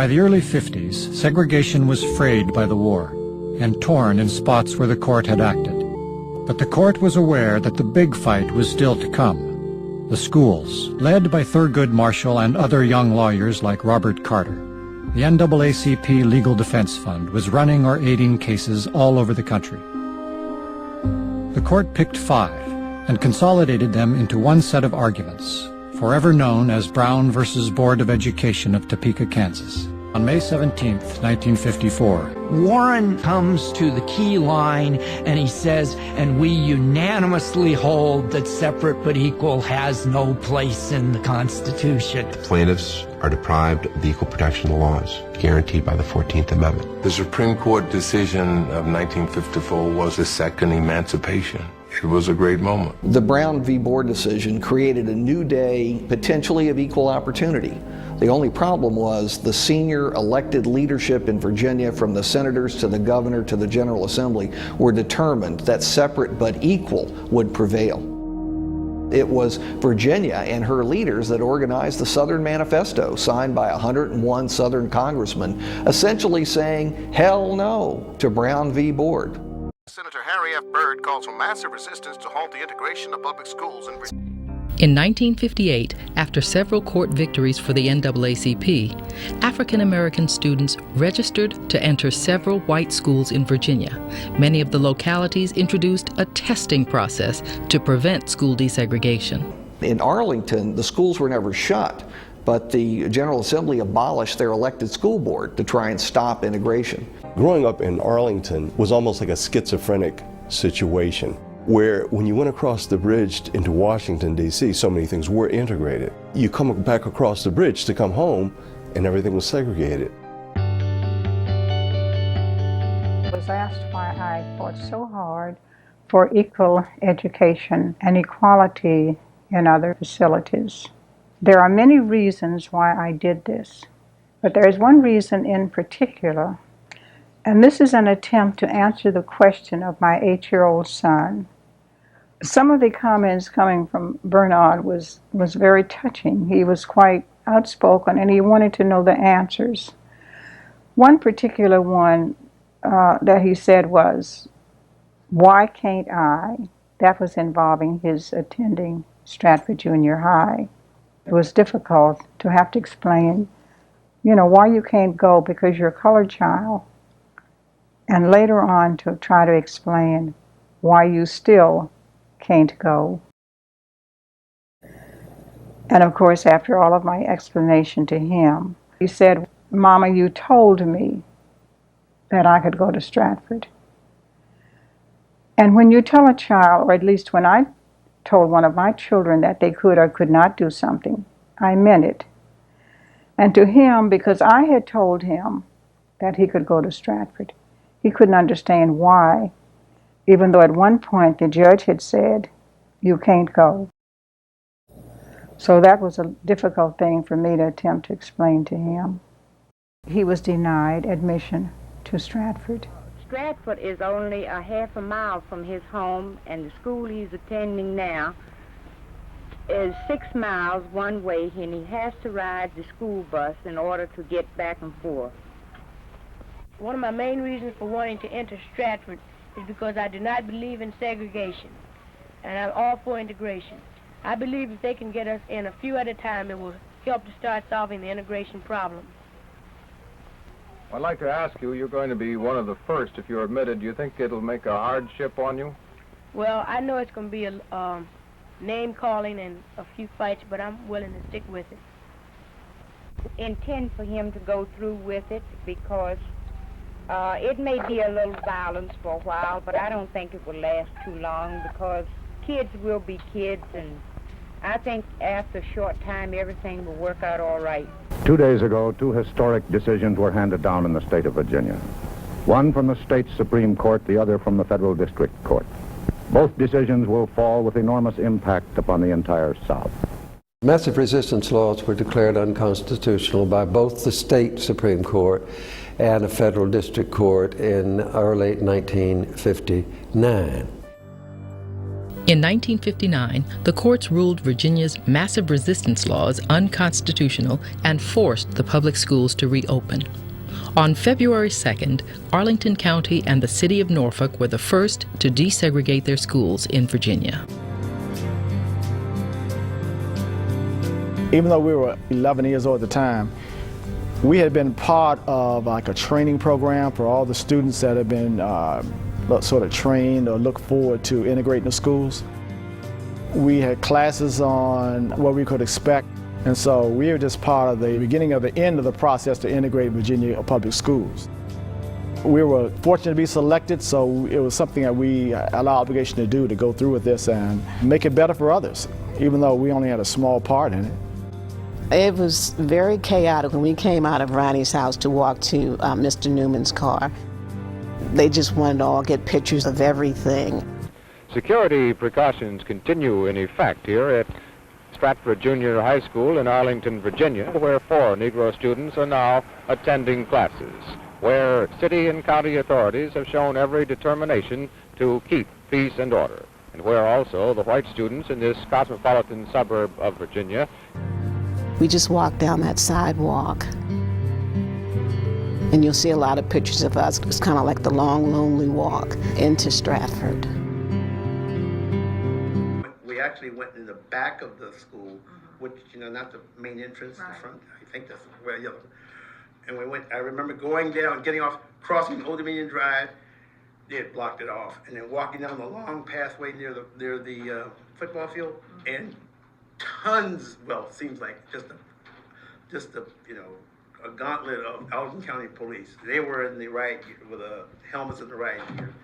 By the early 50s, segregation was frayed by the war and torn in spots where the court had acted. But the court was aware that the big fight was still to come. The schools, led by Thurgood Marshall and other young lawyers like Robert Carter, the NAACP Legal Defense Fund was running or aiding cases all over the country. The court picked 5 and consolidated them into one set of arguments, forever known as Brown versus Board of Education of Topeka, Kansas. On May 17, 1954, Warren comes to the key line and he says, "And we unanimously hold that separate but equal has no place in the Constitution." Plaintiffs are deprived of the equal protection laws guaranteed by the 14th Amendment. The Supreme Court decision of 1954 was a second emancipation. It was a great moment. The Brown v. Board decision created a new day, potentially of equal opportunity. The only problem was the senior elected leadership in Virginia, from the senators to the governor to the General Assembly, were determined that separate but equal would prevail. It was Virginia and her leaders that organized the Southern Manifesto, signed by 101 Southern congressmen, essentially saying hell no to Brown v. Board. Senator Harry F. Byrd calls for massive resistance to halt the integration of public schools in Virginia. In 1958, after several court victories for the NAACP, African American students registered to enter several white schools in Virginia. Many of the localities introduced a testing process to prevent school desegregation. In Arlington, the schools were never shut, but the General Assembly abolished their elected school board to try and stop integration. Growing up in Arlington was almost like a schizophrenic situation, where when you went across the bridge into Washington, D.C., so many things were integrated. You come back across the bridge to come home, and everything was segregated. I was asked why I fought so hard for equal education and equality in other facilities. There are many reasons why I did this, but there is one reason in particular, and this is an attempt to answer the question of my 8-year-old son. Some of the comments coming from Bernard was very touching. He was quite outspoken and he wanted to know the answers. One particular one that he said was, "Why can't I?" That was involving his attending Stratford Junior High. It was difficult to have to explain, why you can't go because you're a colored child. And later on to try to explain why you still can't go. And of course, after all of my explanation to him, he said, "Mama, you told me that I could go to Stratford." And when you tell a child, or at least when I told one of my children that they could or could not do something, I meant it. And to him, because I had told him that he could go to Stratford, he couldn't understand why, even though at one point the judge had said, "You can't go." So that was a difficult thing for me to attempt to explain to him. He was denied admission to Stratford. Stratford is only a half a mile from his home, and the school he's attending now is 6 miles one way, and he has to ride the school bus in order to get back and forth. One of my main reasons for wanting to enter Stratford is because I do not believe in segregation, and I'm all for integration. I believe if they can get us in a few at a time, it will help to start solving the integration problem. I'd like to ask you, you're going to be one of the first if you're admitted. Do you think it'll make a hardship on you? Well, I know it's going to be a name-calling and a few fights, but I'm willing to stick with it. Intend for him to go through with it because it may be a little violence for a while, but I don't think it will last too long because kids will be kids, and I think after a short time everything will work out all right. 2 days ago, 2 historic decisions were handed down in the state of Virginia. One from the state Supreme Court, the other from the Federal District Court. Both decisions will fall with enormous impact upon the entire South. Massive resistance laws were declared unconstitutional by both the state Supreme Court and a federal district court in early 1959. In 1959, the courts ruled Virginia's massive resistance laws unconstitutional and forced the public schools to reopen. On February 2nd, Arlington County and the city of Norfolk were the first to desegregate their schools in Virginia. Even though we were 11 years old at the time, we had been part of like a training program for all the students that had been sort of trained or look forward to integrating the schools. We had classes on what we could expect, and so we were just part of the beginning of the end of the process to integrate Virginia public schools. We were fortunate to be selected, so it was something that we had an obligation to do, to go through with this and make it better for others, even though we only had a small part in it. It was very chaotic when we came out of Ronnie's house to walk to Mr. Newman's car. They just wanted to all get pictures of everything. Security precautions continue in effect here at Stratford Junior High School in Arlington, Virginia, where 4 Negro students are now attending classes, where city and county authorities have shown every determination to keep peace and order, and where also the white students in this cosmopolitan suburb of Virginia. We just walked down that sidewalk, and you'll see a lot of pictures of us. It was kind of like the long, lonely walk into Stratford. We actually went in the back of the school, which, not the main entrance, the front. I think that's where, and we went, I remember going down, getting off, crossing Old Dominion Drive. They had blocked it off, and then walking down the long pathway near the football field, and tons, well, it seems like just a gauntlet of Alton County police. They were in the riot gear with helmets in the riot gear.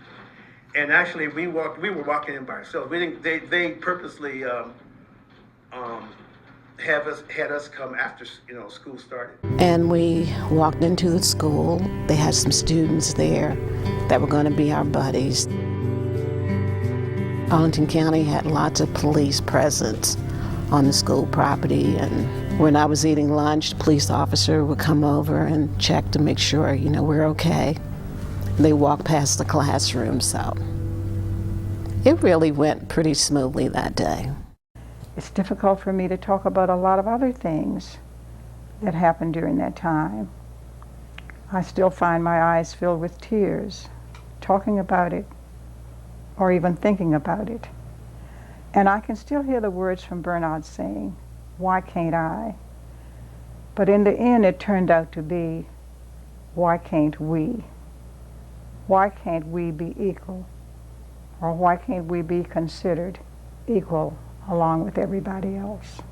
And actually, we were walking in by ourselves. We didn't. They purposely had us come after school started. And we walked into the school. They had some students there that were going to be our buddies. Arlington County had lots of police presence on the school property, and when I was eating lunch, the police officer would come over and check to make sure, we're okay. They walked past the classroom, so it really went pretty smoothly that day. It's difficult for me to talk about a lot of other things that happened during that time. I still find my eyes filled with tears talking about it or even thinking about it. And I can still hear the words from Bernard saying, "Why can't I?" But in the end, it turned out to be, why can't we? Why can't we be equal? Or why can't we be considered equal along with everybody else?